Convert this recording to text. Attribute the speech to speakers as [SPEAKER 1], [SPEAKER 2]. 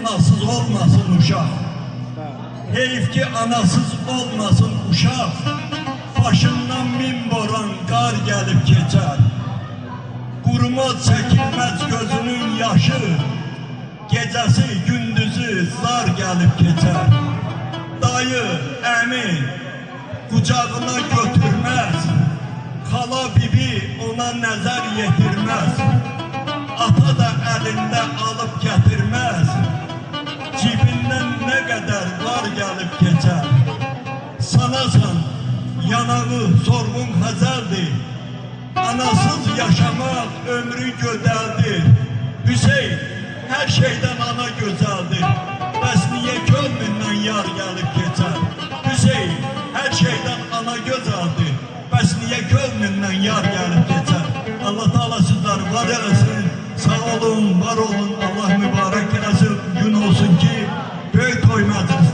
[SPEAKER 1] anasız olmasın uşaq. Heyif ki anasız olmasın uşaq. Başından min boran qar gəlib keçər. Qurumaz çəkilməz gözünün yaşı. Gecəsi gündüzü zar gəlib keçər. Dayı, əmi qucağına götürməz. Xala bibi ona nəzər yetirməz. Ata da əlində alıb gətirməz. Cibindən nə qədər var gəlib keçər. Sanasan yanağı sorğun xəzəldir. Anasız yaşamaq ömrü gödəldir. Hüseyin, hər şeydən ana gözəldir. Bəs niyə könlündən yar gəlib keçər? Hüseyin, hər şeydən ana gözəldir. Bəs niyə könlündən yar gəlib keçər? Allah Teala sizləri var eləsin. Sağ olun, var olun. Allah mübarək eləsin. Gün olsun ki, böyük toy məclisi